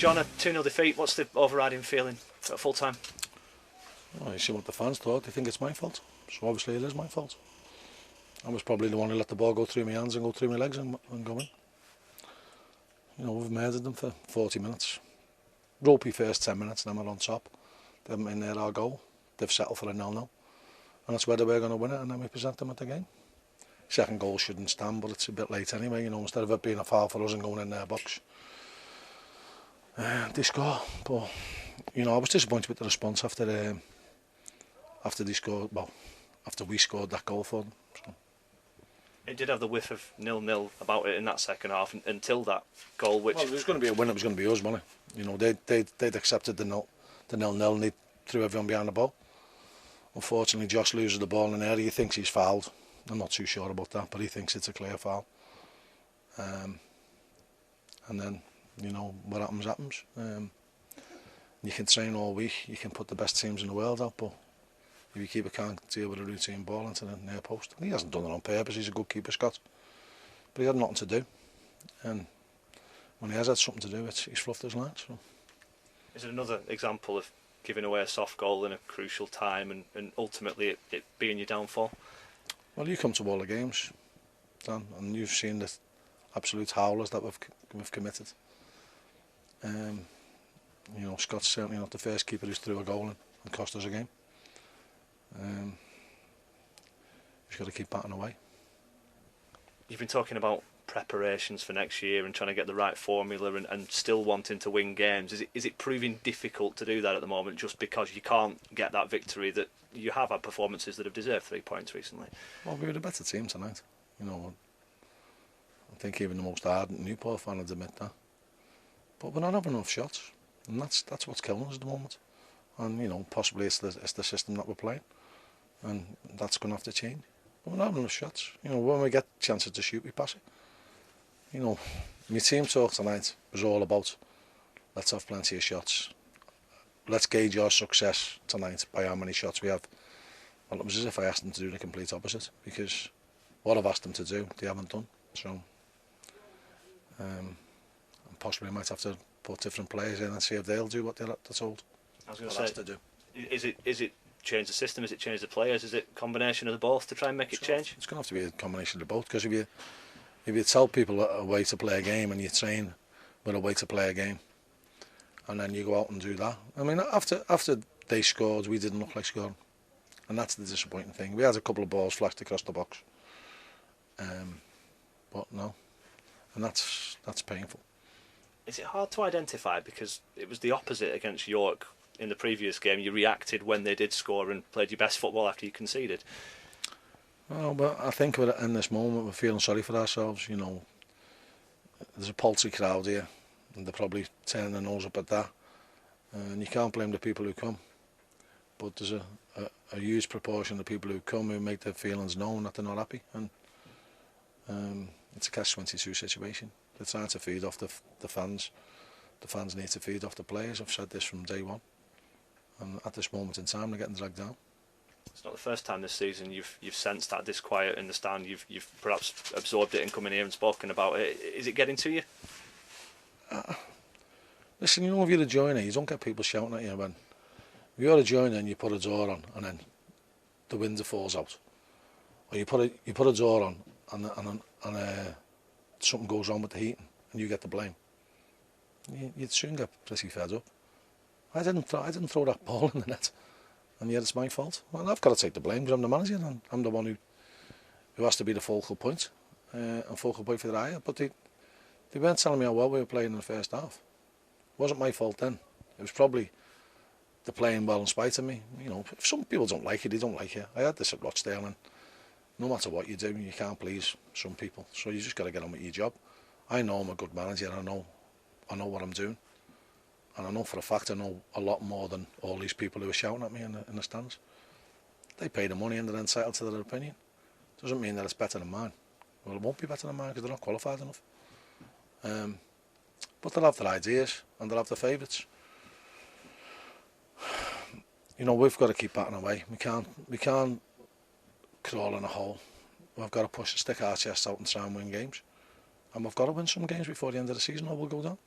John, a 2-0 defeat. What's the overriding feeling at full time? Well, you see what the fans thought. They think it's my fault. So obviously it is my fault. I was probably the one who let the ball go through my hands and go through my legs and go in. You know, we've murdered them for 40 minutes. Ropey first 10 minutes, then we're on top. They haven't been near our goal. They've settled for a 0-0. And that's whether we're going to win it, and then we present them at the game. Second goal shouldn't stand, but it's a bit late anyway, you know, instead of it being a foul for us and going in their box. They score, but, you know, I was disappointed with the response after they scored, well, after we scored that goal for them. So. It did have the whiff of 0-0 about it in that second half until that goal, which... Well, it was going to be a win, it was going to be us, wasn't it? You know, they'd accepted the 0-0 and they threw everyone behind the ball. Unfortunately, Josh loses the ball in the area. He thinks he's fouled. I'm not too sure about that, but he thinks it's a clear foul. And then, you know, what happens, happens. You can train all week, you can put the best teams in the world out, but if your keeper can't deal with a routine ball into the near post, and he hasn't done it on purpose, he's a good keeper, Scott, but he had nothing to do. And when he has had something to do, he's fluffed his line. So. Is it another example of giving away a soft goal in a crucial time and ultimately it being your downfall? Well, you come to all the games, Dan, and you've seen the absolute howlers that we've committed. You know, Scott's certainly not the first keeper who's threw a goal in and cost us a game. He's got to keep batting away. You've been talking about preparations for next year and trying to get the right formula and still wanting to win games. Is it proving difficult to do that at the moment just because you can't get that victory that you have had performances that have deserved 3 points recently? Well, we were a better team tonight. You know, I think even the most ardent Newport fan would admit that. But we're not having enough shots, and that's what's killing us at the moment. And you know, possibly it's the system that we're playing, and that's going to have to change. But we're not having enough shots. You know, when we get chances to shoot, we pass it. You know, my team talk tonight was all about let's have plenty of shots. Let's gauge our success tonight by how many shots we have. Well, it was as if I asked them to do the complete opposite, because what I've asked them to do, they haven't done. So, and possibly I might have to put different players in and see if they'll do what they're told. I was going to say, to do. Is it change the system? Is it change the players? Is it a combination of the both to try and make it change? It's going to have to be a combination of both, because if you tell people a way to play a game and you train with a way to play a game, and then you go out and do that. I mean, after they scored, we didn't look like scoring, and that's the disappointing thing. We had a couple of balls flashed across the box, but no, and that's painful. Is it hard to identify, because it was the opposite against York in the previous game? You reacted when they did score and played your best football after you conceded. Well, but I think in this moment we're feeling sorry for ourselves. You know, there's a paltry crowd here, and they're probably turning their nose up at that, and you can't blame the people who come. But there's a huge proportion of the people who come who make their feelings known that they're not happy, and it's a catch-22 situation. They're trying to feed off the fans. The fans need to feed off the players. I've said this from day one, and at this moment in time they're getting dragged down. It's not the first time this season you've sensed that disquiet in the stand. You've perhaps absorbed it and come in here and spoken about it. Is it getting to you? Listen, you know, if you're a joiner, you don't get people shouting at you. When if you're a joiner and you put a door on and then the window falls out, or you put a door on and something goes wrong with the heating and you get the blame, you'd soon get pretty fed up. I didn't throw that ball in the net, and yet it's my fault. Well, I've got to take the blame because I'm the manager and I'm the one who has to be the focal point and focal point for the eye. But they weren't telling me how well we were playing in the first half. It wasn't my fault then. It was probably the playing well in spite of me. You know, if some people don't like it, they don't like it. I had this at Rochdale, and no matter what you do, you can't please some people. So you just got to get on with your job. I know I'm a good manager. I know what I'm doing, and I know for a fact I know a lot more than all these people who are shouting at me in the stands. They pay the money and they're entitled to their opinion. Doesn't mean that it's better than mine. Well, it won't be better than mine because they're not qualified enough. But they'll have their ideas and they'll have their favourites. You know, we've got to keep batting away. We can't crawl in a hole. We've got to stick our chests out and try and win games. And we've got to win some games before the end of the season or we'll go down.